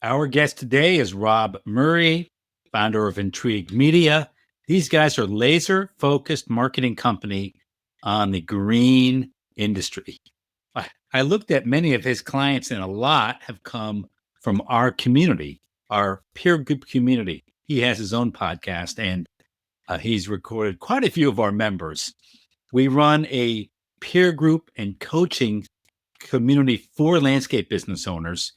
Our guest today is Rob Murray, founder of Intrigue Media. These guys are laser-focused marketing company on the green industry. I looked at many of his clients, and a lot have come from our community, our peer group community. He has his own podcast, and he's recorded quite a few of our members. We run a peer group and coaching community for landscape business owners.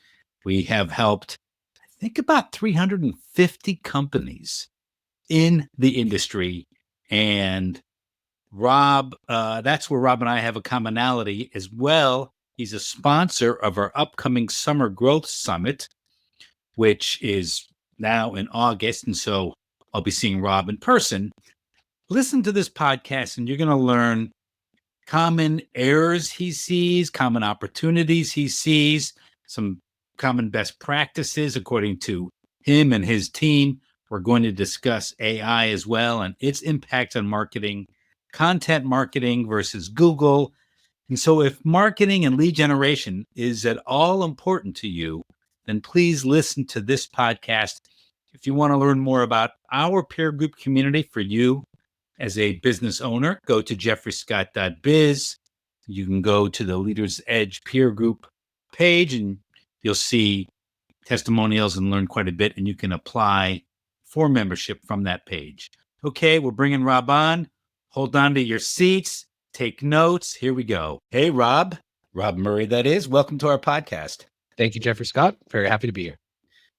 We have helped, I think, about 350 companies in the industry. And Rob, that's where Rob and I have a commonality as well. He's a sponsor of our upcoming Summer Growth Summit, which is now in August. And so I'll be seeing Rob in person. Listen to this podcast and you're going to learn common errors he sees, common opportunities he sees, some common best practices according to him and his team. We're going to discuss AI as well and its impact on marketing, content marketing versus Google. And so if marketing and lead generation is at all important to you, then please listen to this podcast. If you want to learn more about our peer group community for you as a business owner, go to jeffreyscott.biz. You can go to the Leaders Edge peer group page and you'll see testimonials and learn quite a bit, and you can apply for membership from that page. Okay, we're bringing Rob on. Hold on to your seats. Take notes. Here we go. Hey, Rob Murray, that is. Welcome to our podcast. Thank you, Jeffrey Scott. Very happy to be here.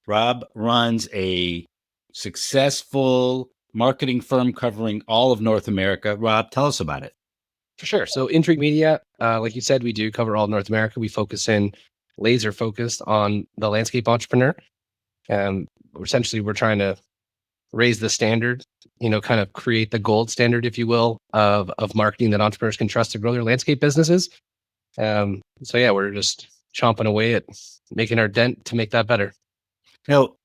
Rob runs a successful marketing firm covering all of North America. Rob, tell us about it. For sure. So Intrigue Media, like you said, we do cover all of North America. We focus in laser focused on the landscape entrepreneur. Essentially, we're trying to raise the standard, kind of create the gold standard, if you will, of marketing that entrepreneurs can trust to grow their landscape businesses. We're just chomping away at making our dent to make that better. Now,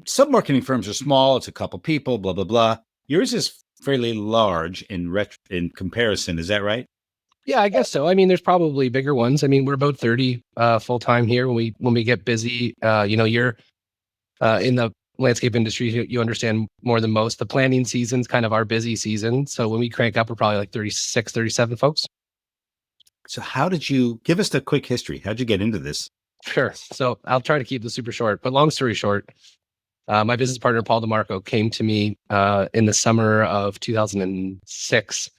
some marketing firms are small. It's a couple people, blah, blah, blah. Yours is fairly large in comparison. Is that right? Yeah, I guess so. I mean, there's probably bigger ones. I mean, we're about 30 full-time here. When we get busy, you're in the landscape industry, you understand more than most. The planning season's kind of our busy season. So when we crank up, we're probably like 36, 37 folks. So how did you give us the quick history? How'd you get into this? Sure. So I'll try to keep this super short, but long story short, my business partner, Paul DeMarco, came to me in the summer of 2006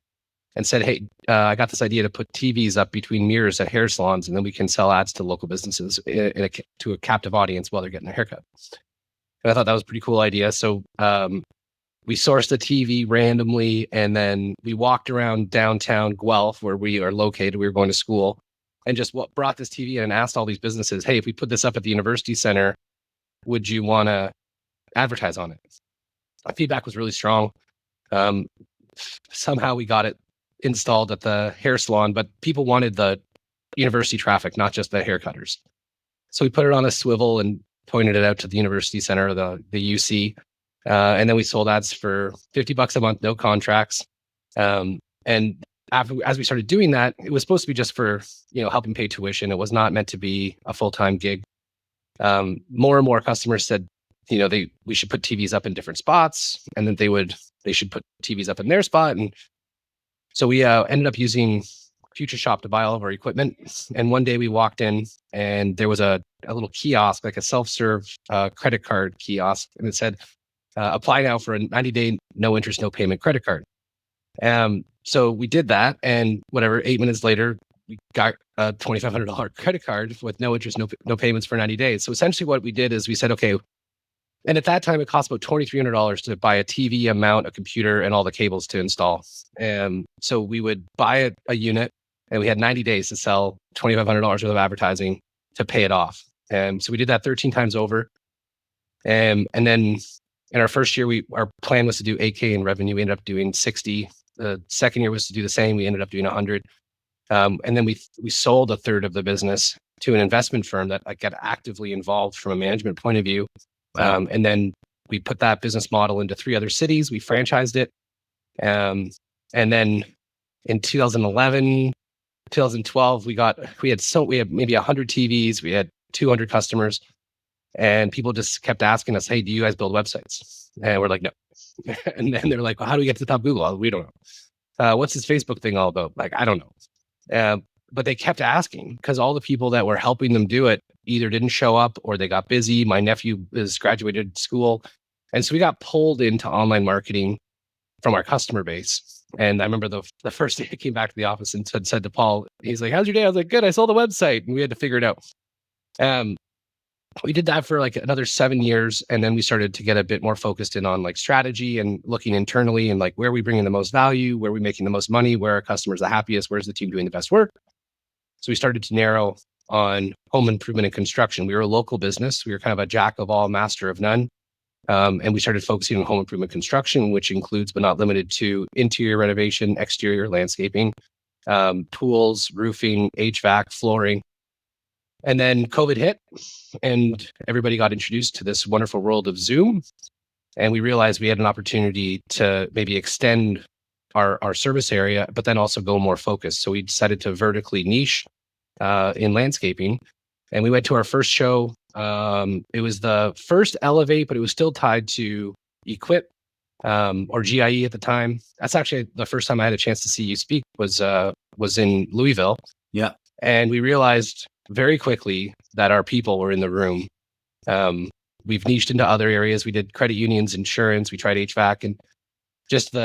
and said, hey, I got this idea to put TVs up between mirrors at hair salons, and then we can sell ads to local businesses to a captive audience while they're getting their haircut. And I thought that was a pretty cool idea. So we sourced a TV randomly, and then we walked around downtown Guelph, where we are located. We were going to school, and just brought this TV in and asked all these businesses, hey, if we put this up at the university center, would you want to advertise on it? Our feedback was really strong. Somehow we got it installed at the hair salon, but people wanted the university traffic, not just the haircutters. So we put it on a swivel and pointed it out to the university center, the UC. And then we sold ads for $50 a month, no contracts. And as we started doing that, it was supposed to be just for, helping pay tuition. It was not meant to be a full-time gig. More and more customers said, we should put TVs up in different spots, and then they should put TVs up in their spot. And so we ended up using Future Shop to buy all of our equipment. And one day we walked in and there was a little kiosk, like a self-serve credit card kiosk. And it said, apply now for a 90-day, no interest, no payment credit card. So we did that, and 8 minutes later, we got a $2,500 credit card with no interest, no payments for 90 days. So essentially what we did is we said, okay, and at that time it cost about $2,300 to buy a TV, a mount, a computer, and all the cables to install. So we would buy a unit, and we had 90 days to sell $2,500 worth of advertising to pay it off. So we did that 13 times over. And then in our first year, our plan was to do 8K in revenue. We ended up doing 60. The second year was to do the same. We ended up doing 100. And then we sold a third of the business to an investment firm that got actively involved from a management point of view. And then we put that business model into 3 other cities. We franchised it. And then in 2011, 2012, we had maybe 100 TVs. We had 200 customers. And people just kept asking us, hey, do you guys build websites? And we're like, no. And then they're like, well, how do we get to the top of Google? We don't know. What's this Facebook thing all about? Like, I don't know. But they kept asking because all the people that were helping them do it either didn't show up or they got busy. My nephew is graduated school. And so we got pulled into online marketing from our customer base. And I remember the first day I came back to the office and said to Paul, he's like, how's your day? I was like, good. I sold the website. And we had to figure it out. We did that for like another 7 years. And then we started to get a bit more focused in on like strategy and looking internally and like where are we bringing the most value, where are we making the most money, where are our customers the happiest, where's the team doing the best work. So we started to narrow on home improvement and construction. We were a local business. We were kind of a jack of all, master of none. And we started focusing on home improvement construction, which includes, but not limited to, interior renovation, exterior landscaping, tools, roofing, HVAC, flooring. And then COVID hit and everybody got introduced to this wonderful world of Zoom. And we realized we had an opportunity to maybe extend our service area, but then also go more focused. So we decided to vertically niche in landscaping. And we went to our first show. It was the first Elevate, but it was still tied to Equip or GIE at the time. That's actually the first time I had a chance to see you speak was in Louisville. Yeah. And we realized very quickly that our people were in the room. We've niched into other areas. We did credit unions, insurance. We tried HVAC, and just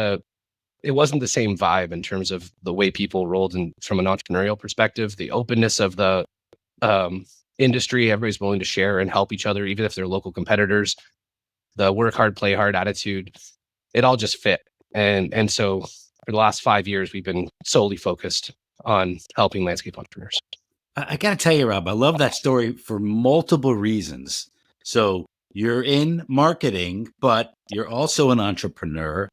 it wasn't the same vibe in terms of the way people rolled in from an entrepreneurial perspective, the openness of the industry. Everybody's willing to share and help each other, even if they're local competitors. The work hard, play hard attitude, it all just fit. And so for the last 5 years, we've been solely focused on helping landscape entrepreneurs. I got to tell you, Rob, I love that story for multiple reasons. So you're in marketing, but you're also an entrepreneur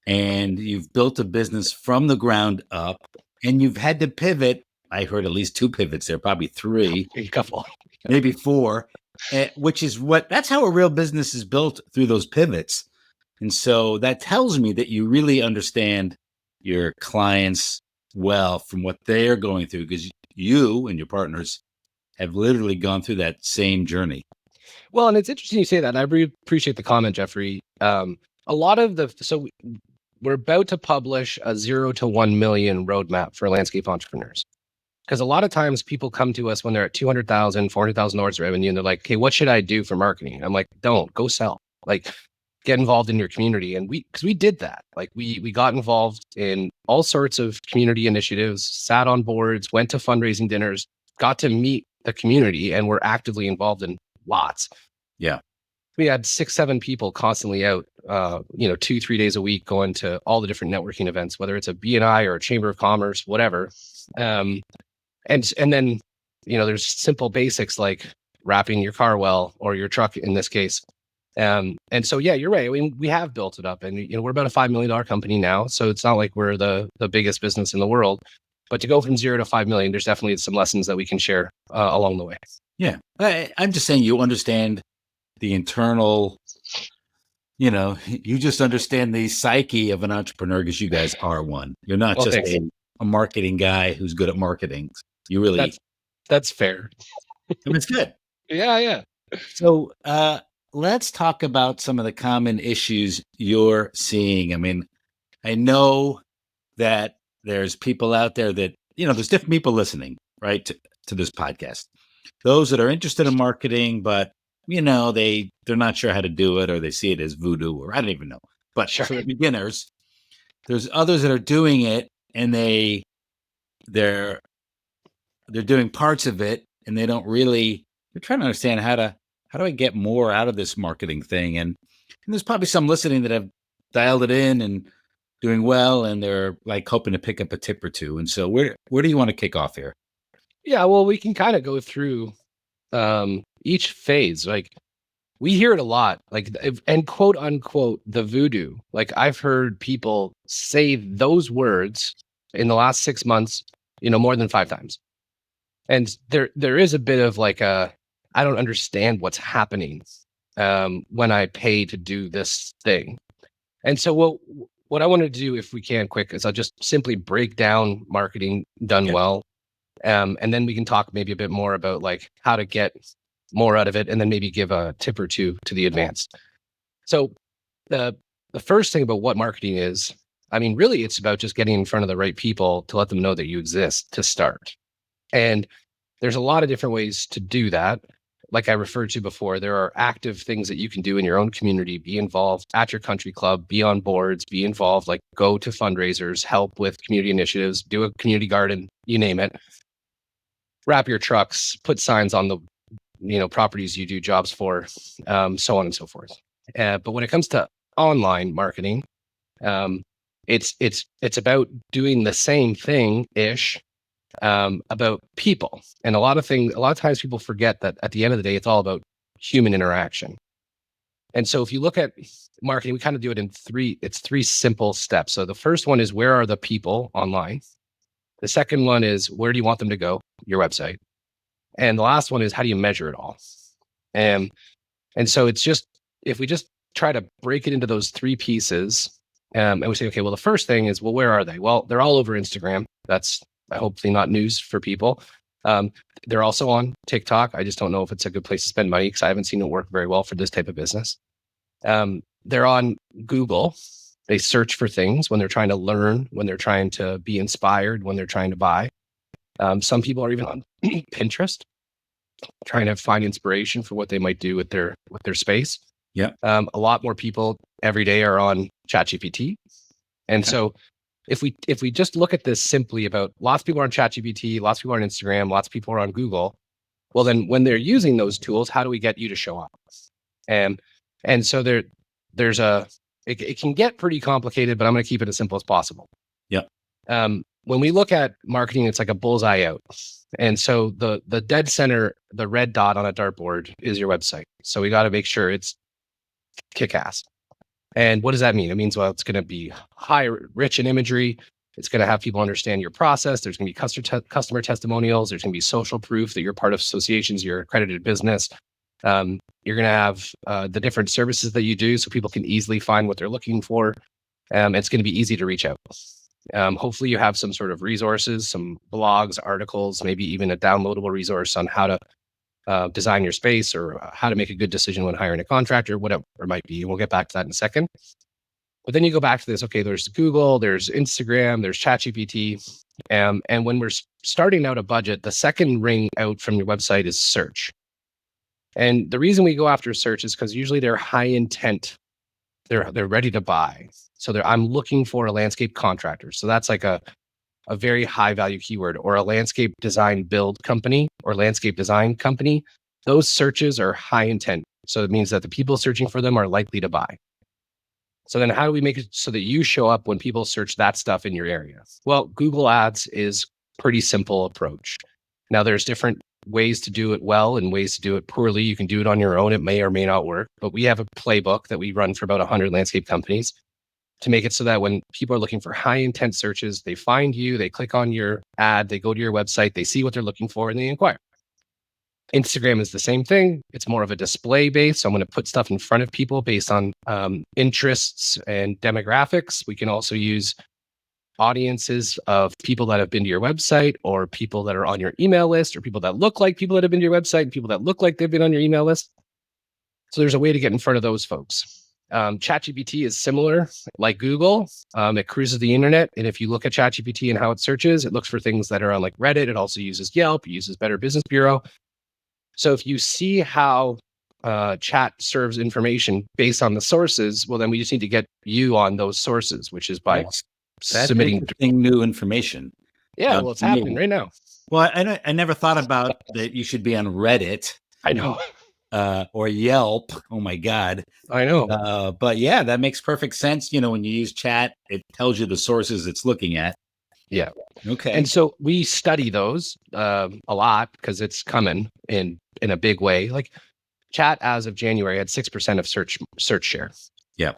and you've built a business from the ground up and you've had to pivot. I heard at least 2 pivots there, probably 3, A couple, maybe 4, which is that's how a real business is built, through those pivots. And so that tells me that you really understand your clients well from what they're going through, because you and your partners have literally gone through that same journey. Well, and it's interesting you say that. And I really appreciate the comment, Jeffrey. A lot of so we're about to publish a 0 to 1 million roadmap for landscape entrepreneurs. Because a lot of times people come to us when they're at $200,000, $400,000 revenue, and they're like, "Okay, what should I do for marketing?" I'm like, "Don't go sell. Like, get involved in your community." And because we did that, like we got involved in all sorts of community initiatives, sat on boards, went to fundraising dinners, got to meet the community, and we're actively involved in lots. Yeah. We had 6, 7 people constantly out, 2-3 days a week going to all the different networking events, whether it's a BNI or a chamber of commerce, whatever. And then, there's simple basics like wrapping your car well, or your truck in this case. And so, yeah, you're right. I mean, we have built it up, and we're about a $5 million company now. So it's not like we're the biggest business in the world, but to go from 0 to 5 million, there's definitely some lessons that we can share along the way. Yeah. I'm just saying, you understand the internal, you just understand the psyche of an entrepreneur, because you guys are one. You're not just a marketing guy who's good at marketing. You really, that's fair. I mean, it's good. Yeah. So, let's talk about some of the common issues you're seeing. I mean, I know that there's people out there that, there's different people listening, right, to this podcast. Those that are interested in marketing, but, they're not sure how to do it, or they see it as voodoo, or I don't even know. But Sure. For the beginners, there's others that are doing it, and they're doing parts of it, and they're trying to understand how do I get more out of this marketing thing? And there's probably some listening that have dialed it in and doing well, and they're like hoping to pick up a tip or two. And so where do you want to kick off here? Yeah, well, we can kind of go through each phase. Like, we hear it a lot, like, and quote unquote, the voodoo. Like, I've heard people say those words in the last 6 months, more than 5 times. And there is a bit of like I don't understand what's happening when I pay to do this thing. And so what I want to do, if we can quick, is I'll just simply break down marketing done well. And then we can talk maybe a bit more about like how to get more out of it, and then maybe give a tip or two to the advanced. So the first thing about what marketing is, I mean, really, it's about just getting in front of the right people to let them know that you exist to start. And there's a lot of different ways to do that. Like I referred to before, there are active things that you can do in your own community, be involved at your country club, be on boards, be involved, like go to fundraisers, help with community initiatives, do a community garden, you name it. Wrap your trucks, put signs on the properties you do jobs for, so on and so forth. But when it comes to online marketing, it's about doing the same thing ish, about people. And a lot of times people forget that at the end of the day, it's all about human interaction. And so if you look at marketing, we kind of do it in three simple steps. So the first one is, where are the people online? The second one is, where do you want them to go? Your website. And the last one is, how do you measure it all? And so it's just, if we just try to break it into those three pieces, and we say, okay, well, the first thing is, well, where are they? Well, they're all over Instagram. That's hopefully not news for people. They're also on TikTok. I just don't know if it's a good place to spend money, because I haven't seen it work very well for this type of business. They're on Google. They search for things when they're trying to learn, when they're trying to be inspired, when they're trying to buy. Some people are even on Pinterest, trying to find inspiration for what they might do with their space. Yeah. A lot more people every day are on ChatGPT. And so if we just look at this simply about, lots of people are on ChatGPT, lots of people are on Instagram, lots of people are on Google. Well, then when they're using those tools, how do we get you to show up? And so there's it can get pretty complicated, but I'm going to keep it as simple as possible. Yeah. When we look at marketing, it's like a bullseye out. And so the dead center, the red dot on a dartboard, is your website. So we got to make sure it's kick-ass. And what does that mean? It means, well, it's going to be rich in imagery. It's going to have people understand your process. There's going to be customer testimonials. There's going to be social proof that you're part of associations, you're accredited business. You're going to have the different services that you do, so people can easily find what they're looking for. It's going to be easy to reach out. Hopefully you have some sort of resources, some blogs, articles, maybe even a downloadable resource on how to design your space, or how to make a good decision when hiring a contractor, whatever it might be. We'll get back to that in a second. But then you go back to this, okay, there's Google, there's Instagram, there's ChatGPT. And when we're starting out a budget, the second ring out from your website is search. And the reason we go after search is because usually they're high intent. They're ready to buy. So I'm looking for a landscape contractor. So that's like a very high value keyword, or a landscape design build company or landscape design company. Those searches are high intent. So it means that the people searching for them are likely to buy. So then how do we make it so that you show up when people search that stuff in your area? Well, Google Ads is a pretty simple approach. Now there's different ways to do it well and ways to do it poorly. You can do it on your own. It may or may not work, but we have a playbook that we run for about 100 landscape companies to make it so that when people are looking for high intent searches, they find you, they click on your ad, they go to your website, they see what they're looking for, and they inquire. Instagram is the same thing. It's more of a display base. So I'm going to put stuff in front of people based on interests and demographics. We can also use audiences of people that have been to your website, or people that are on your email list, or people that look like people that have been to your website, and people that look like they've been on your email list. So there's a way to get in front of those folks. ChatGPT is similar, like Google. It cruises the internet. And if you look at ChatGPT and how it searches, it looks for things that are on like Reddit. It also uses Yelp, it uses Better Business Bureau. So if you see how chat serves information based on the sources, well, then we just need to get you on those sources, which is by submitting new information. Yeah, well, it's happening right now. Well, I never thought about that you should be on Reddit. I know. Or Yelp. Oh my God. I know. But yeah, that makes perfect sense. When you use chat, it tells you the sources it's looking at. Yeah. Okay. And so we study those a lot, because it's coming in a big way. Like chat as of January had 6% of search share. Yeah.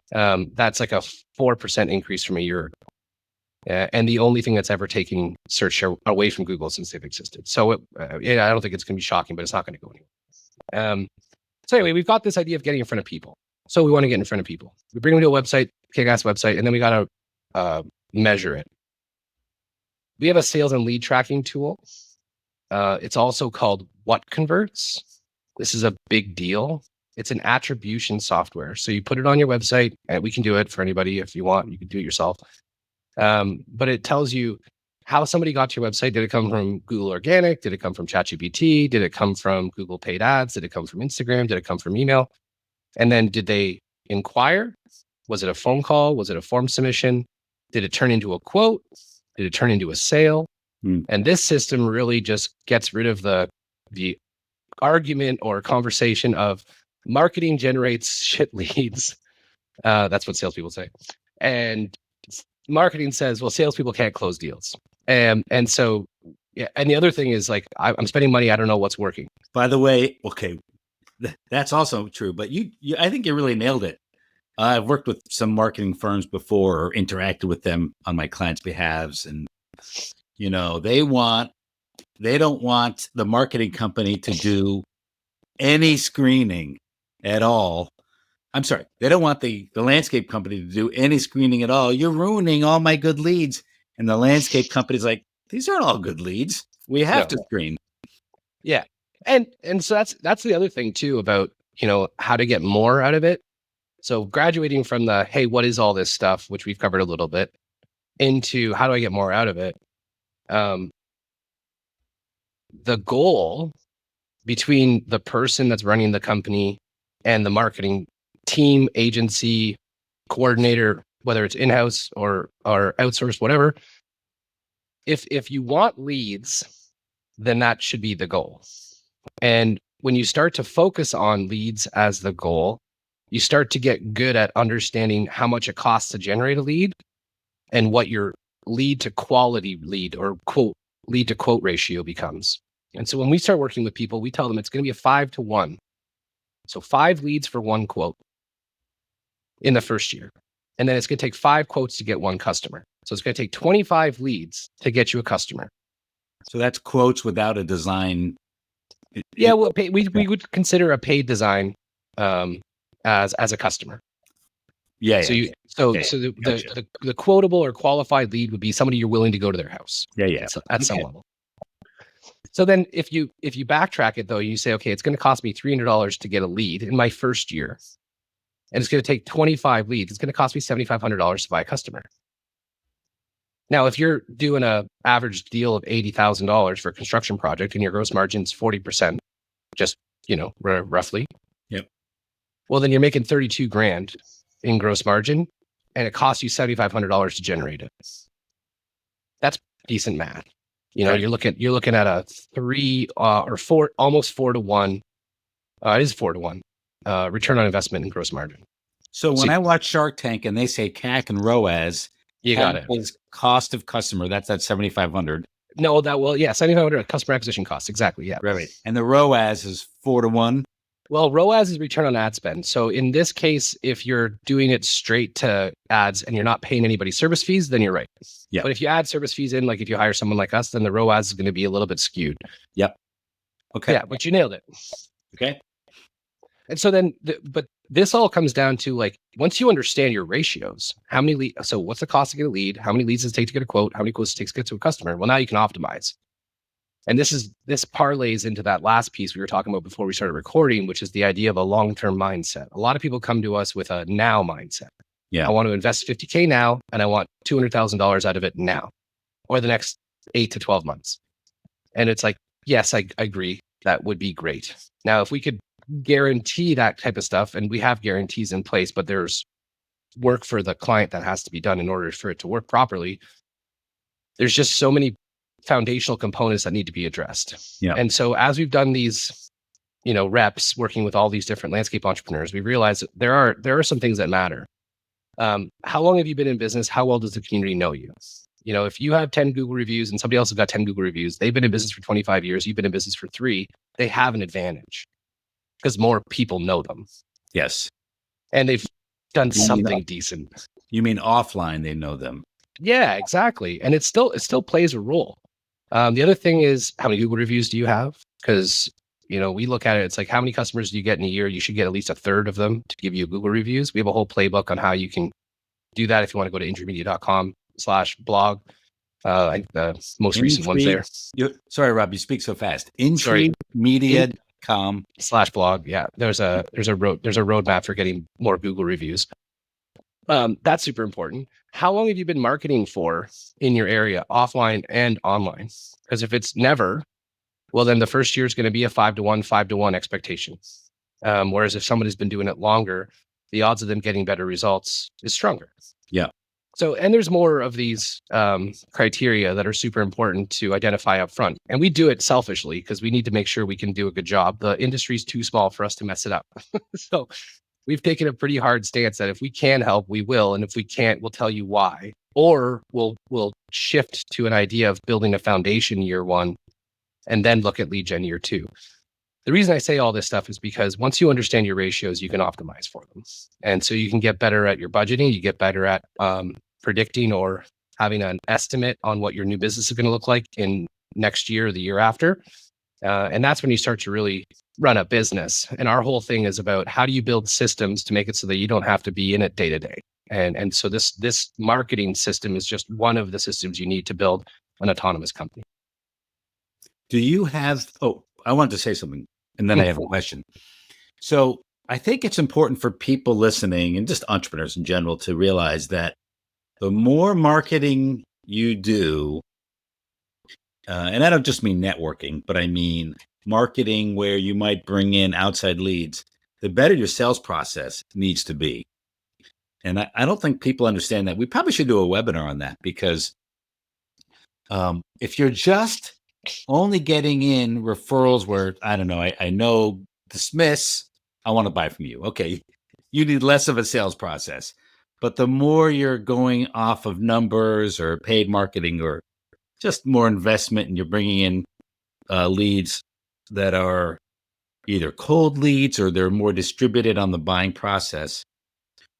That's like a 4% increase from a year ago. And the only thing that's ever taken search share away from Google since they've existed. So I don't think it's going to be shocking, but it's not going to go anywhere. So anyway, we've got this idea of getting in front of people. So we want to get in front of people. We bring them to a website, kick-ass website, and then we got to measure it. We have a sales and lead tracking tool. It's also called What Converts. this is a big deal. It's an attribution software. So you put it on your website, and we can do it for anybody if you want. You can do it yourself. But it tells you how somebody got to your website. Did it come from Google Organic? Did it come from ChatGPT? Did it come from Google Paid Ads? Did it come from Instagram? Did it come from email? And then did they inquire? Was it a phone call? Was it a form submission? Did it turn into a quote? Did it turn into a sale? And this system really just gets rid of the argument or conversation of marketing generates shit leads. That's what salespeople say. And marketing says, well, salespeople can't close deals. And so, yeah. And the other thing is like, I'm spending money. I don't know what's working. By the way, okay, that's also true. But you, I think you really nailed it. I've worked with some marketing firms before or interacted with them on my clients' behalves. And, you know, they don't want the marketing company to do any screening at all. I'm sorry. They don't want the landscape company to do any screening at all. You're ruining all my good leads. And the landscape company's like, these aren't all good leads. We have to screen. Yeah. And so that's the other thing too about, you know, how to get more out of it. So graduating from the, hey, what is all this stuff, which we've covered a little bit, into how do I get more out of it? The goal between the person that's running the company and the marketing team, agency, coordinator, whether it's in-house or outsourced, whatever, if you want leads, then that should be the goal. And when you start to focus on leads as the goal, you start to get good at understanding how much it costs to generate a lead and what your lead to quality lead or quote lead to quote ratio becomes. And so when we start working with people, we tell them it's going to be a 5-to-1. So 5 leads for 1 quote in the first year. And then it's going to take 5 quotes to get 1 customer. So it's going to take 25 leads to get you a customer. So that's quotes without a design. Yeah, well, we would consider a paid design as a customer. Yeah. So the quotable or qualified lead would be somebody you're willing to go to their house. Yeah. At some level. So then if you backtrack it though, you say, okay, it's going to cost me $300 to get a lead in my first year. And it's going to take 25 leads. It's going to cost me $7,500 to buy a customer. Now, if you're doing a average deal of $80,000 for a construction project and your gross margin's 40%, just, you know, roughly. Yep. Well, then you're making 32 grand in gross margin and it costs you $7,500 to generate it. That's decent math. You know, you're looking at a 3 or 4, almost 4-to-1. It is 4-to-1 return on investment in gross margin. So when I watch Shark Tank and they say CAC and ROAS, you got it. Is cost of customer. That's at 7,500. No, 7,500 customer acquisition costs. Exactly. Yeah. Right. And the ROAS is 4-to-1. Well, ROAS is return on ad spend. So in this case, if you're doing it straight to ads and you're not paying anybody service fees, then you're right. Yeah. But if you add service fees in, like if you hire someone like us, then the ROAS is going to be a little bit skewed. Yep. Okay. Yeah, but you nailed it. Okay. And so then, but this all comes down to like, once you understand your ratios, how many leads, so what's the cost to get a lead? How many leads does it take to get a quote? How many quotes it takes to get to a customer? Well, now you can optimize. And this parlays into that last piece we were talking about before we started recording, which is the idea of a long-term mindset. A lot of people come to us with a now mindset. Yeah. I want to invest $50K now, and I want $200,000 out of it now, or the next 8 to 12 months. And it's like, yes, I agree. That would be great. Now, if we could guarantee that type of stuff, and we have guarantees in place, but there's work for the client that has to be done in order for it to work properly. There's just so many foundational components that need to be addressed. Yeah. And so as we've done these, you know, reps working with all these different landscape entrepreneurs, we realized that there are some things that matter. How long have you been in business? How well does the community know you? You know, if you have 10 Google reviews and somebody else has got 10 Google reviews, they've been in business for 25 years, you've been in business for 3, they have an advantage because more people know them. Yes. And they've done something decent. You mean offline, they know them. Yeah, exactly. And it still plays a role. The other thing is, how many Google reviews do you have? Because, you know, we look at it, it's like, how many customers do you get in a year? You should get at least a third of them to give you Google reviews. We have a whole playbook on how you can do that. If you want to go to intriguemedia.com/blog. I think the most recent one's there. Sorry, Rob, you speak so fast. Intrigue Media. /blog. Yeah, there's a roadmap for getting more Google reviews. That's super important. How long have you been marketing for in your area, offline and online? Because if it's never, well, then the first year is going to be a 5-to-1 expectation. Whereas if somebody's been doing it longer, the odds of them getting better results is stronger. Yeah. So, and there's more of these criteria that are super important to identify up front. And we do it selfishly because we need to make sure we can do a good job. The industry's too small for us to mess it up. So we've taken a pretty hard stance that if we can help, we will. And if we can't, we'll tell you why. Or we'll shift to an idea of building a foundation year one and then look at lead gen year two. The reason I say all this stuff is because once you understand your ratios, you can optimize for them. And so you can get better at your budgeting, you get better at predicting or having an estimate on what your new business is going to look like in next year or the year after. And that's when you start to really run a business. And our whole thing is about how do you build systems to make it so that you don't have to be in it day to day. And so this marketing system is just one of the systems you need to build an autonomous company. Do you have, I wanted to say something, and then I have a question. So I think it's important for people listening and just entrepreneurs in general to realize that the more marketing you do, and I don't just mean networking, but I mean marketing where you might bring in outside leads, the better your sales process needs to be. And I don't think people understand that. We probably should do a webinar on that because if you're just only getting in referrals where, I don't know, I know the Smiths, I want to buy from you. Okay, you need less of a sales process. But the more you're going off of numbers or paid marketing or just more investment and you're bringing in leads that are either cold leads or they're more distributed on the buying process,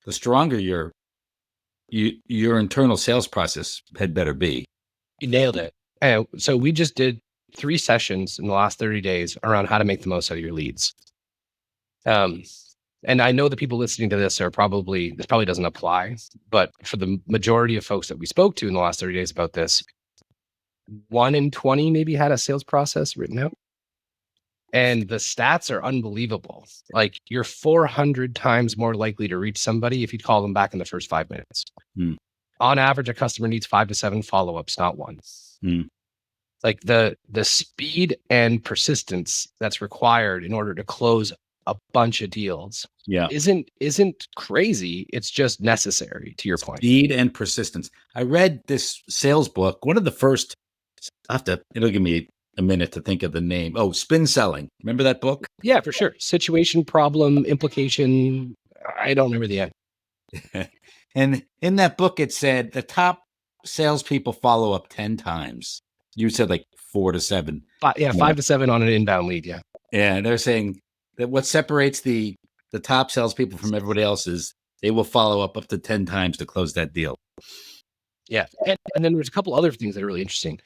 the stronger your internal sales process had better be. You nailed it. So we just did 3 sessions in the last 30 days around how to make the most out of your leads. And I know the people listening to this this probably doesn't apply, but for the majority of folks that we spoke to in the last 30 days about this, 1 in 20 maybe had a sales process written out. And the stats are unbelievable. Like you're 400 times more likely to reach somebody if you call them back in the first 5 minutes. On average, a customer needs 5 to 7 follow-ups, not one. Like the speed and persistence that's required in order to close a bunch of deals isn't crazy. It's just necessary, to your point. Speed and persistence. I read this sales book. One of the first, it'll give me a minute to think of the name. Oh, Spin Selling. Remember that book? Yeah, for sure. Situation, problem, implication. I don't remember the end. And in that book, it said the top salespeople follow up 10 times. You said like 4 to 7. 5 to 7 on an inbound lead. Yeah. Yeah. They're saying that what separates the top salespeople from everybody else is they will follow up to 10 times to close that deal. Yeah. And then there's a couple other things that are really interesting.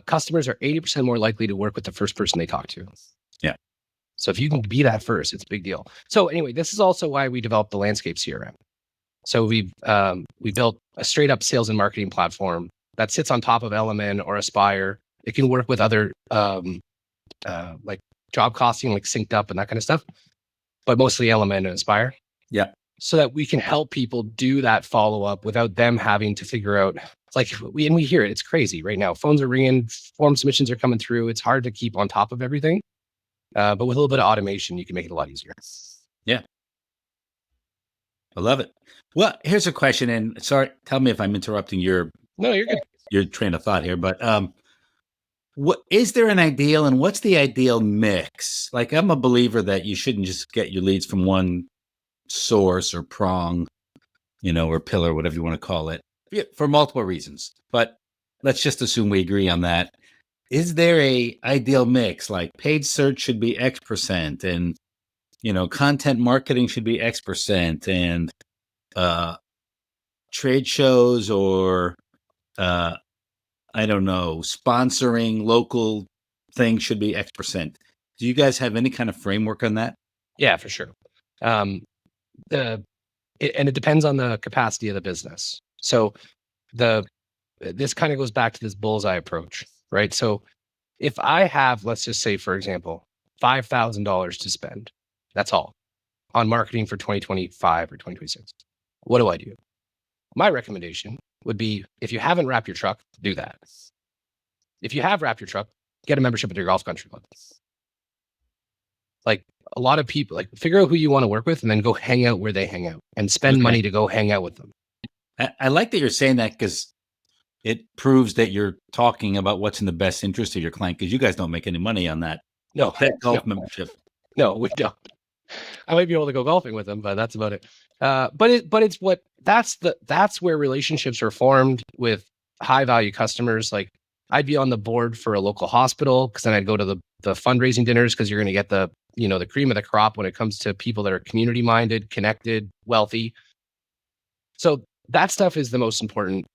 Customers are 80% more likely to work with the first person they talk to. Yeah. So if you can be that first, it's a big deal. So anyway, this is also why we developed the Landscape CRM. So we built a straight up sales and marketing platform that sits on top of Element or Aspire. It can work with other like job costing, like Synced Up and that kind of stuff, but mostly Element and Aspire. Yeah. So that we can help people do that follow up without them having to figure out. Like we hear it. It's crazy right now. Phones are ringing, form submissions are coming through. It's hard to keep on top of everything, but with a little bit of automation, you can make it a lot easier. Yeah. I love it. Well, here's a question, and sorry, tell me if I'm interrupting your train of thought here, but what is there an ideal, and what's the ideal mix? Like, I'm a believer that you shouldn't just get your leads from one source or prong, or pillar, whatever you want to call it, for multiple reasons. But let's just assume we agree on that. Is there a ideal mix? Like paid search should be X%, and content marketing should be X%, and trade shows or I don't know, sponsoring local things should be X%. Do you guys have any kind of framework on that? Yeah, for sure. And it depends on the capacity of the business. So this kind of goes back to this bullseye approach, right? So if I have, let's just say, for example, $5,000 to spend. That's all on marketing for 2025 or 2026. What do? My recommendation would be, if you haven't wrapped your truck, do that. If you have wrapped your truck, get a membership at your golf country club. Like, a lot of people, like, figure out who you want to work with and then go hang out where they hang out and spend money to go hang out with them. I like that you're saying that, because it proves that you're talking about what's in the best interest of your client, because you guys don't make any money on that. That golf membership. No, we don't. I might be able to go golfing with them, but that's about it. That's where relationships are formed with high value customers. Like, I'd be on the board for a local hospital, because then I'd go to the fundraising dinners, because you're going to get the cream of the crop when it comes to people that are community minded, connected, wealthy. So that stuff is the most important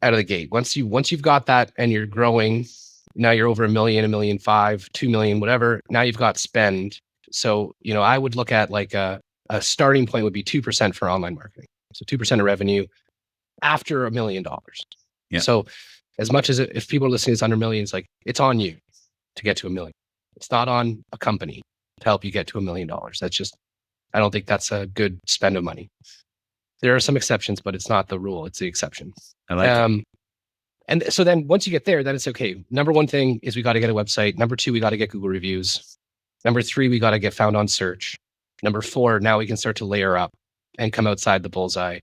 out of the gate. Once you've got that and you're growing, now you're over $1 million, $1.5 million, $2 million, whatever. Now you've got spend. So, I would look at like a starting point would be 2% for online marketing. So 2% of revenue after $1 million. Yeah. So as much as if people are listening, it's under millions, like, it's on you to get to $1 million. It's not on a company to help you get to $1 million. That's just, I don't think that's a good spend of money. There are some exceptions, but it's not the rule. It's the exception. I like it. And so then once you get there, then it's okay. Number one thing is we got to get a website. Number two, we got to get Google reviews. Number three, we got to get found on search. Number four, now we can start to layer up and come outside the bullseye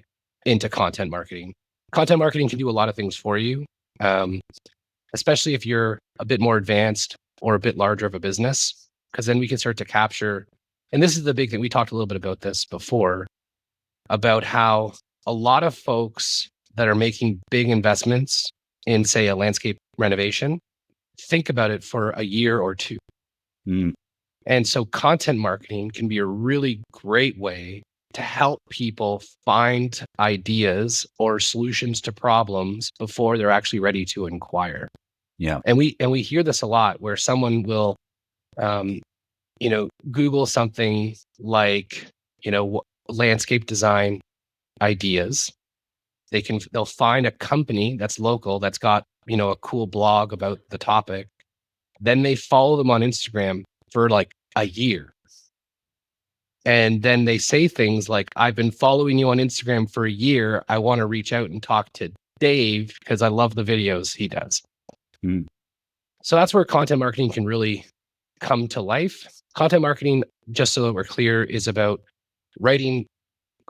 into content marketing. Content marketing can do a lot of things for you, especially if you're a bit more advanced or a bit larger of a business, because then we can start to capture. And this is the big thing. We talked a little bit about this before, about how a lot of folks that are making big investments in, say, a landscape renovation, think about it for a year or two. And so content marketing can be a really great way to help people find ideas or solutions to problems before they're actually ready to inquire. Yeah. And we hear this a lot, where someone will, Google something like, landscape design ideas. They'll find a company that's local, that's got, a cool blog about the topic. Then they follow them on Instagram for like a year. And then they say things like, I've been following you on Instagram for a year. I want to reach out and talk to Dave because I love the videos he does. So that's where content marketing can really come to life. Content marketing, just so that we're clear, is about writing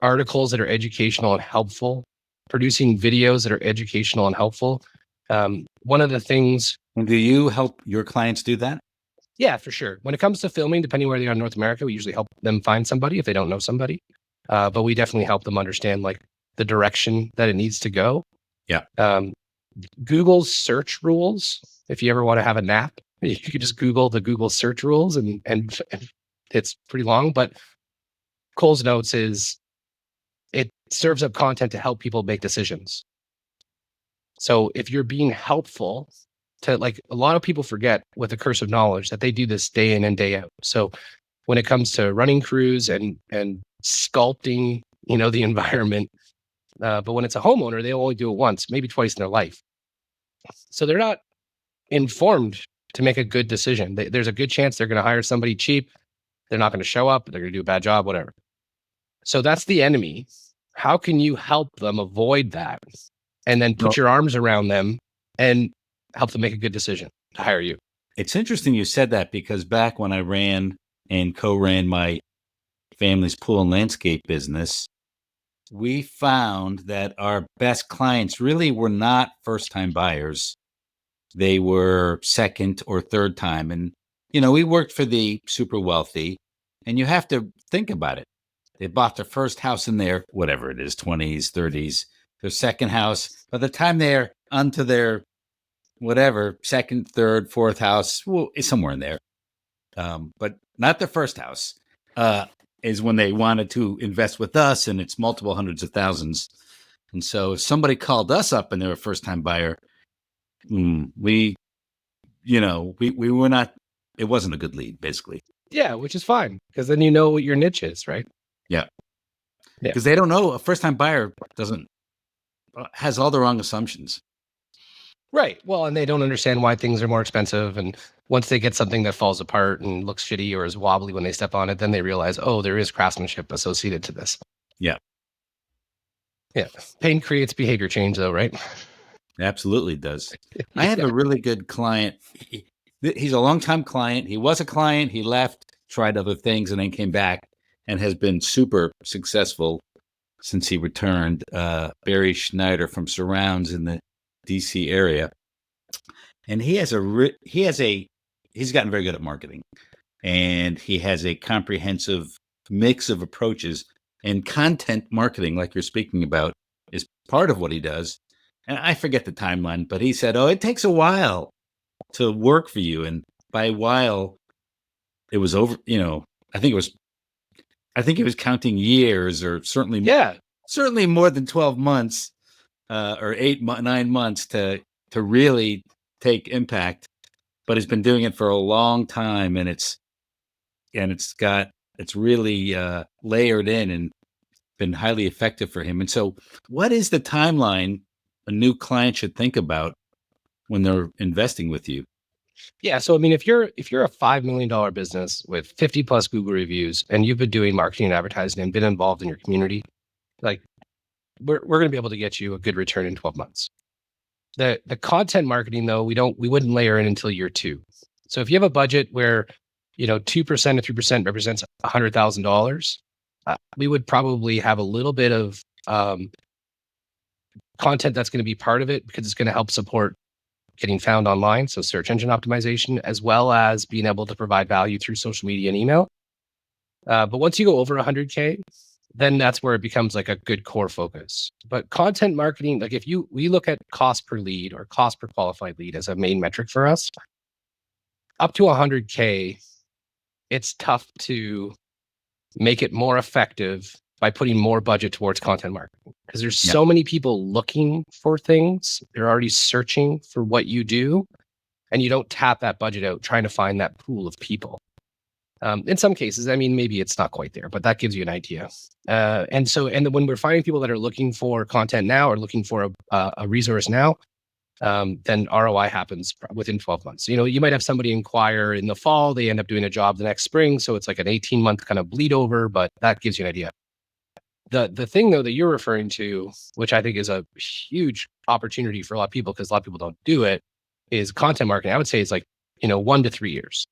articles that are educational and helpful, producing videos that are educational and helpful. One of the things. And do you help your clients do that? Yeah, for sure. When it comes to filming, depending where they are in North America, we usually help them find somebody if they don't know somebody. But we definitely help them understand like the direction that it needs to go. Yeah. Google's search rules. If you ever want to have a nap, you could just Google the Google search rules, and it's pretty long. But Cole's Notes is, it serves up content to help people make decisions. So if you're being helpful to, like, a lot of people forget with the curse of knowledge that they do this day in and day out. So when it comes to running crews and sculpting, the environment, but when it's a homeowner, they only do it once, maybe twice in their life. So they're not informed to make a good decision. There's a good chance they're going to hire somebody cheap. They're not going to show up. They're going to do a bad job, whatever. So that's the enemy. How can you help them avoid that? And then put your arms around them and help them make a good decision to hire you. It's interesting you said that, because back when I ran and co-ran my family's pool and landscape business, we found that our best clients really were not first-time buyers. They were second or third time. And, we worked for the super wealthy, and you have to think about it. They bought their first house in their, whatever it is, 20s, 30s, their second house. By the time they're onto their, whatever, second, third, fourth house, well, it's somewhere in there. But not their first house, is when they wanted to invest with us, and it's multiple hundreds of thousands. And so if somebody called us up and they're a first-time buyer, we were not, it wasn't a good lead, basically. Yeah, which is fine, because then you know what your niche is, right? Yeah. Because they don't know, a first-time buyer has all the wrong assumptions. Right. Well, and they don't understand why things are more expensive. And once they get something that falls apart and looks shitty or is wobbly when they step on it, then they realize, oh, there is craftsmanship associated to this. Yeah. Yeah. Pain creates behavior change, though, right? Absolutely does. I have a really good client. He's a longtime client. He was a client. He left, tried other things, and then came back and has been super successful since he returned. Barry Schneider from Surrounds in the DC area. And he's gotten very good at marketing, and he has a comprehensive mix of approaches, and content marketing, like you're speaking about, is part of what he does. And I forget the timeline, but he said, it takes a while to work for you. And by a while, it was over, I think he was counting years, or certainly more than 12 months, or 9 months to really take impact. But he's been doing it for a long time, and it's really layered in and been highly effective for him. And so, what is the timeline a new client should think about when they're investing with you? Yeah. So, I mean, if you're a $5 million business with 50 plus Google reviews and you've been doing marketing and advertising and been involved in your community, like we're going to be able to get you a good return in 12 months. The content marketing, though, we wouldn't layer in until year 2. So if you have a budget where, 2% or 3% represents $100,000, we would probably have a little bit of content that's going to be part of it, because it's going to help support getting found online. So search engine optimization, as well as being able to provide value through social media and email. But once you go over 100K, then that's where it becomes like a good core focus. But content marketing, like we look at cost per lead or cost per qualified lead as a main metric for us. Up to 100K, it's tough to make it more effective by putting more budget towards content marketing, because there's so many people looking for things. They're already searching for what you do, and you don't tap that budget out trying to find that pool of people. In some cases, I mean, maybe it's not quite there, but that gives you an idea. And when we're finding people that are looking for content now or looking for a resource now, then ROI happens within 12 months. You might have somebody inquire in the fall, they end up doing a job the next spring. So it's like an 18-month kind of bleed over, but that gives you an idea. The thing, though, that you're referring to, which I think is a huge opportunity for a lot of people, because a lot of people don't do it, is content marketing. I would say it's like, 1 to 3 years.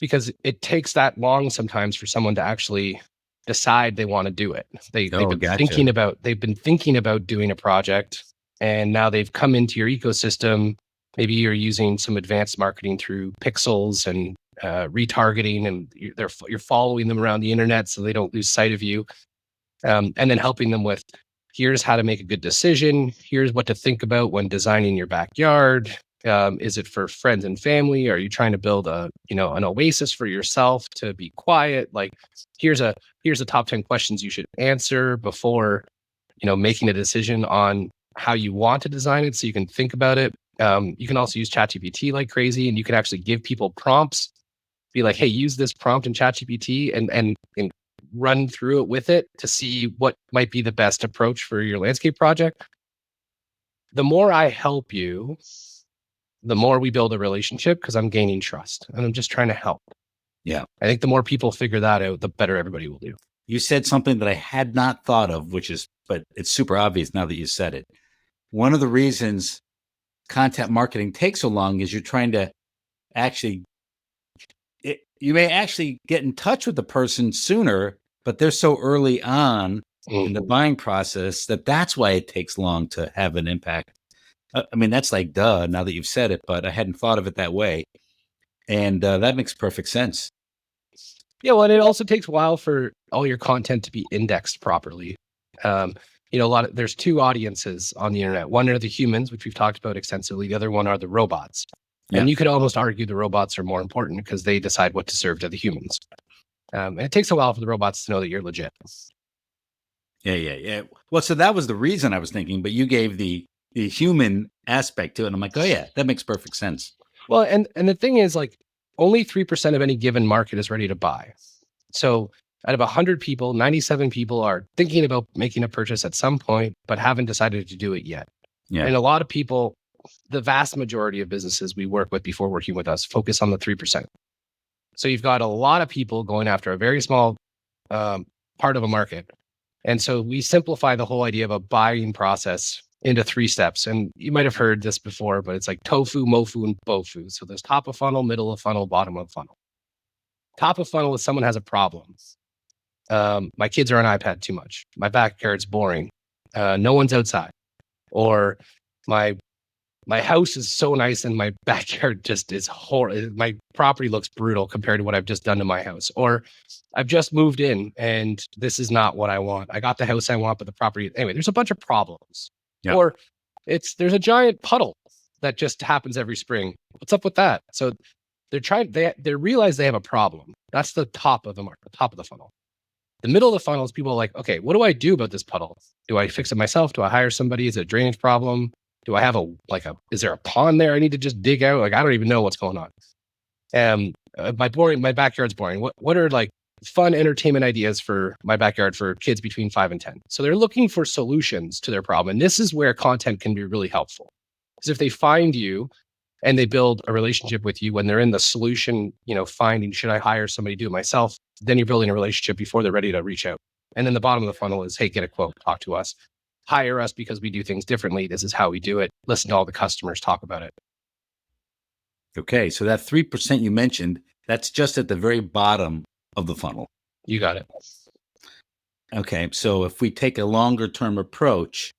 Because it takes that long sometimes for someone to actually decide they want to do it. They've been thinking about doing a project, and now they've come into your ecosystem. Maybe you're using some advanced marketing through pixels and retargeting, and you're following them around the internet so they don't lose sight of you. And then helping them with, here's how to make a good decision. Here's what to think about when designing your backyard. Is it for friends and family? Are you trying to build an oasis for yourself to be quiet? Like, here's the top 10 questions you should answer before, making a decision on how you want to design it, so you can think about it. You can also use ChatGPT like crazy, and you can actually give people prompts. Be like, hey, use this prompt in ChatGPT and run through it with it to see what might be the best approach for your landscape project. The more I help you, the more we build a relationship, because I'm gaining trust and I'm just trying to help. Yeah. I think the more people figure that out, the better everybody will do. You said something that I had not thought of, but it's super obvious now that you said it. One of the reasons content marketing takes so long is you're trying to you may actually get in touch with the person sooner, but they're so early on in the buying process that's why it takes long to have an impact. I mean, that's like, duh, now that you've said it, but I hadn't thought of it that way. And that makes perfect sense. Yeah, well, and it also takes a while for all your content to be indexed properly. There's 2 audiences on the internet. One are the humans, which we've talked about extensively. The other one are the robots. Yeah. And you could almost argue the robots are more important because they decide what to serve to the humans. And it takes a while for the robots to know that you're legit. Yeah. Well, so that was the reason I was thinking, but you gave the human aspect to it. And I'm like, oh yeah, that makes perfect sense. Well, and the thing is, like, only 3% of any given market is ready to buy. So out of 100 people, 97 people are thinking about making a purchase at some point, but haven't decided to do it yet. Yeah. And a lot of people, the vast majority of businesses we work with before working with us focus on the 3%. So you've got a lot of people going after a very small part of a market. And so we simplify the whole idea of a buying process into 3 steps. And you might have heard this before, but it's like tofu, mofu, and bofu. So there's top of funnel, middle of funnel, bottom of funnel. Top of funnel is someone has a problem. My kids are on iPad too much. My backyard's boring. No one's outside. Or my house is so nice and my backyard just is horrible. My property looks brutal compared to what I've just done to my house. Or I've just moved in and this is not what I want. I got the house I want, but the property, anyway, there's a bunch of problems. Yeah. Or there's a giant puddle that just happens every spring. What's up with that? So they realize they have a problem. That's the top of the market, top of the funnel. The middle of the funnel is people are like, okay, what do I do about this puddle? Do I fix it myself? Do I hire somebody? Is it a drainage problem? Do I have is there a pond there I need to just dig out? Like, I don't even know what's going on. My backyard's boring. What are like fun entertainment ideas for my backyard for kids between 5 and 10? So they're looking for solutions to their problem. And this is where content can be really helpful. Because if they find you and they build a relationship with you when they're in the solution, finding, should I hire somebody to do it myself? Then you're building a relationship before they're ready to reach out. And then the bottom of the funnel is, hey, get a quote, talk to us. Hire us because we do things differently. This is how we do it. Listen to all the customers talk about it. Okay. So that 3% you mentioned, that's just at the very bottom of the funnel. You got it. Okay. So if we take a longer term approach,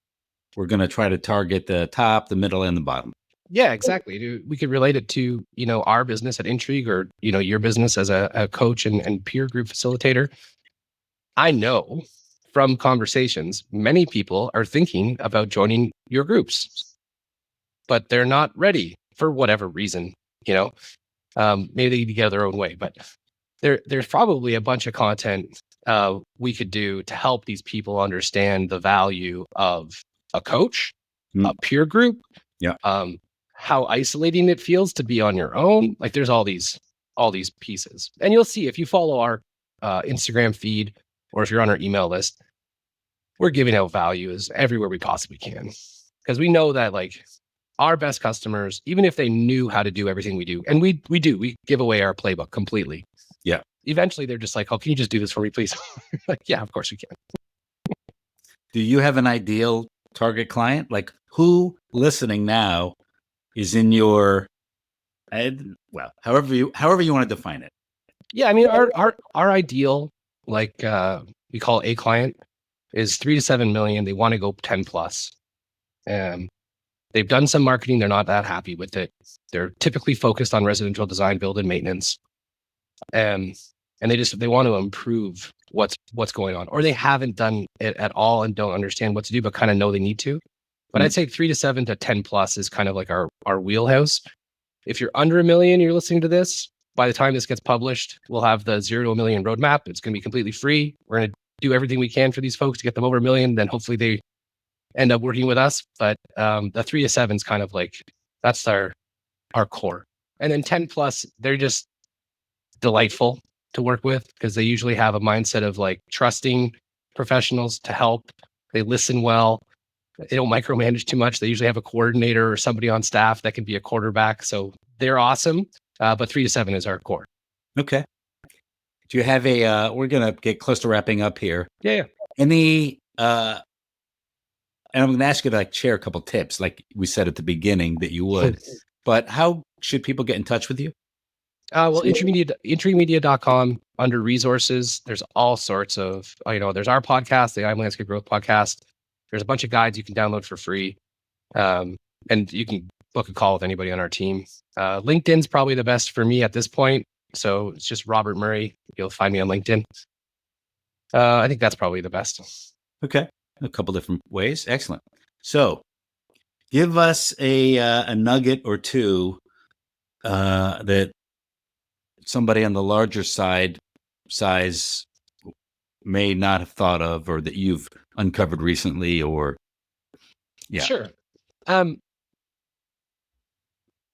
we're going to try to target the top, the middle, and the bottom. Yeah, exactly. We could relate it to, our business at Intrigue or, your business as a coach and peer group facilitator. I know from conversations, many people are thinking about joining your groups, but they're not ready for whatever reason, maybe they need to get their own way, but there's probably a bunch of content we could do to help these people understand the value of a coach, a peer group, how isolating it feels to be on your own. Like there's all these pieces, and you'll see if you follow our Instagram feed or if you're on our email list, we're giving out values everywhere we possibly can, because we know that like our best customers, even if they knew how to do everything we do, and we give away our playbook completely. Yeah. Eventually they're just like, oh, can you just do this for me, please? Like, yeah, of course we can. Do you have an ideal target client? Like who listening now is in your, however you want to define it. Yeah. I mean, our ideal, like we call a client, is 3 to 7 million. They want to go 10 plus. They've done some marketing. They're not that happy with it. They're typically focused on residential design, build, and maintenance. And they want to improve what's going on, or they haven't done it at all and don't understand what to do, but kind of know they need to. But I'd say 3 to 7 to 10 plus is kind of like our wheelhouse. If you're under $1 million, you're listening to this, by the time this gets published, we'll have the 0 to $1 million roadmap. It's going to be completely free. We're going to do everything we can for these folks to get them over $1 million. Then hopefully they end up working with us. But the 3 to 7 is kind of like, that's our core. And then 10 plus, they're just delightful to work with because they usually have a mindset of like trusting professionals to help. They listen well. They don't micromanage too much. They usually have a coordinator or somebody on staff that can be a quarterback. So they're awesome. But 3 to 7 is our core. Okay. Do you have we're going to get close to wrapping up here. Yeah. Any, and I'm going to ask you to like share a couple tips, like we said at the beginning that you would, but how should people get in touch with you? Well, intriguemedia.com, under resources, there's all sorts of, there's our podcast, the I'm Landscape Growth Podcast. There's a bunch of guides you can download for free. And you can book a call with anybody on our team. LinkedIn's probably the best for me at this point. So it's just Robert Murray. You'll find me on LinkedIn. I think that's probably the best. Okay. A couple different ways. Excellent. So give us a nugget or two that somebody on the larger size may not have thought of, or that you've uncovered recently, or Sure.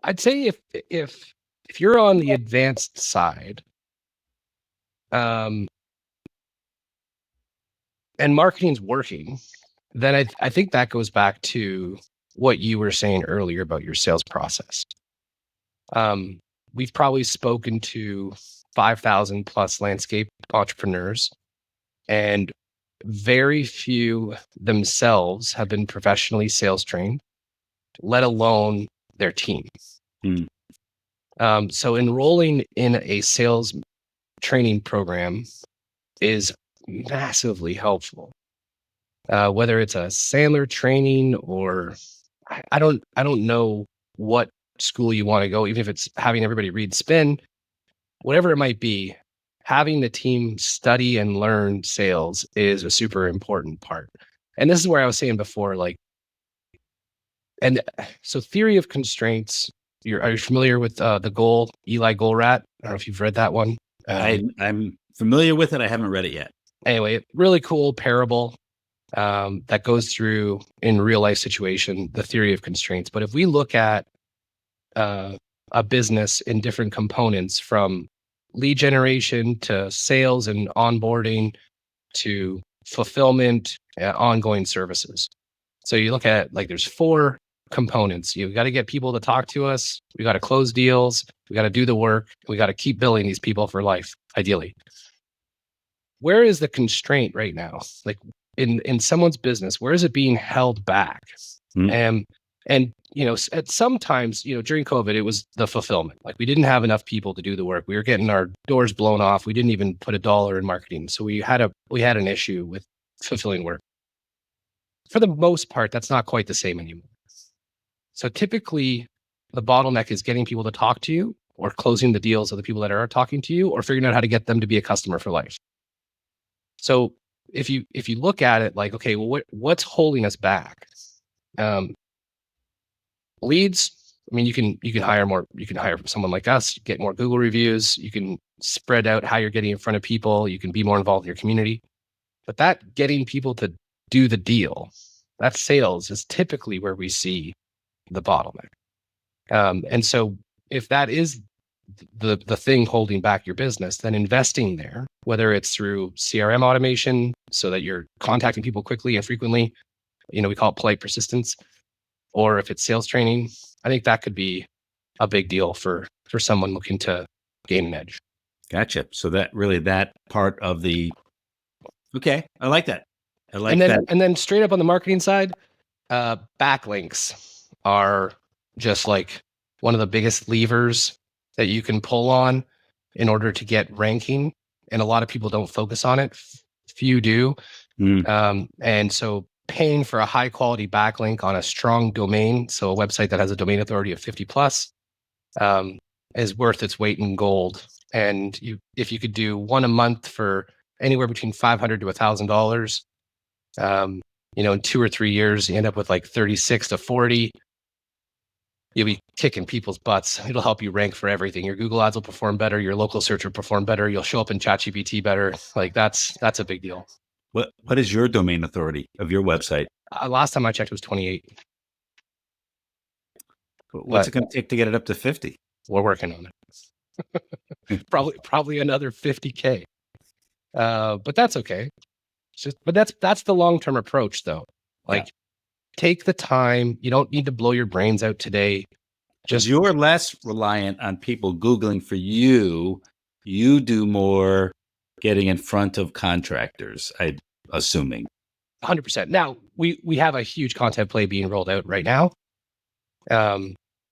I'd say if you're on the advanced side, and marketing's working, then I think that goes back to what you were saying earlier about your sales process. We've probably spoken to 5,000 plus landscape entrepreneurs, and very few themselves have been professionally sales trained, let alone their team. So enrolling in a sales training program is massively helpful. Whether it's a Sandler training or I don't know what school you want to go, even if it's having everybody read spin, whatever it might be, having the team study and learn sales is a super important part. And this is where I was saying before, like, and so theory of constraints, are you familiar with the goal, Eli Goldratt? I don't know if you've read that one. I'm familiar with it. I haven't read it yet. Anyway, really cool parable that goes through in real life situation, the theory of constraints. But if we look at a business in different components, from lead generation to sales and onboarding to fulfillment, ongoing services. So you look at, like, there's 4 components. You've got to get people to talk to us. We got to close deals. We got to do the work. We got to keep billing these people for life, ideally. Where is the constraint right now? Like, in someone's business, where is it being held back? And at sometimes, during COVID, it was the fulfillment. Like, we didn't have enough people to do the work. We were getting our doors blown off. We didn't even put $1 in marketing. So we had an issue with fulfilling work. For the most part, that's not quite the same anymore. So typically, the bottleneck is getting people to talk to you, or closing the deals of the people that are talking to you, or figuring out how to get them to be a customer for life. So if you look at it like, okay, well, what's holding us back? Leads. I mean, you can hire more. You can hire someone like us, get more Google reviews. You can spread out how you're getting in front of people. You can be more involved in your community. But that getting people to do the deal, that sales, is typically where we see the bottleneck. And so if that is the thing holding back your business, then investing there, whether it's through CRM automation so that you're contacting people quickly and frequently, we call it polite persistence, or if it's sales training, I think that could be a big deal for someone looking to gain an edge. Gotcha. So that part of the, okay, I like that. And then straight up on the marketing side, backlinks are just like one of the biggest levers that you can pull on in order to get ranking. And a lot of people don't focus on it. Few do. And so paying for a high quality backlink on a strong domain, so a website that has a domain authority of 50 plus, is worth its weight in gold. And if you could do one a month for anywhere between $500 to $1,000, in 2 or 3 years, you end up with like 36 to 40. You'll be kicking people's butts. It'll help you rank for everything. Your Google ads will perform better. Your local search will perform better. You'll show up in ChatGPT better. Like, that's a big deal. What is your domain authority of your website? Last time I checked, it was 28. What's it going to take to get it up to 50? We're working on it. probably another 50K. But that's okay. But that's the long-term approach, though. Like, take the time. You don't need to blow your brains out today. Just you're less reliant on people Googling for you. You do more getting in front of contractors, I'm assuming. 100%. Now, we have a huge content play being rolled out right now.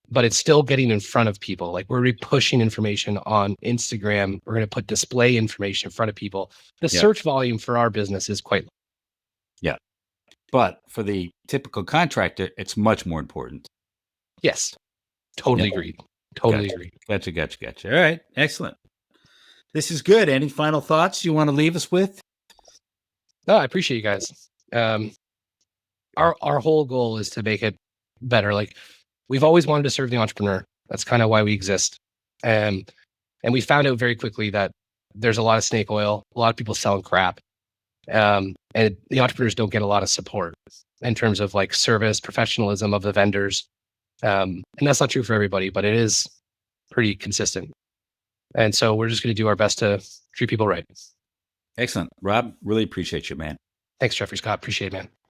But it's still getting in front of people. Like, we're pushing information on Instagram. We're going to put display information in front of people. The search volume for our business is quite low. Yeah. But for the typical contractor, it's much more important. Yes. Totally agreed. Totally agree. Gotcha. All right. Excellent. This is good. Any final thoughts you want to leave us with? No, I appreciate you guys. Our whole goal is to make it better. Like, we've always wanted to serve the entrepreneur. That's kind of why we exist. And we found out very quickly that there's a lot of snake oil, a lot of people selling crap. And the entrepreneurs don't get a lot of support in terms of like service, professionalism of the vendors. And that's not true for everybody, but it is pretty consistent. And so we're just going to do our best to treat people right. Excellent. Rob, really appreciate you, man. Thanks, Jeffrey Scott. Appreciate it, man.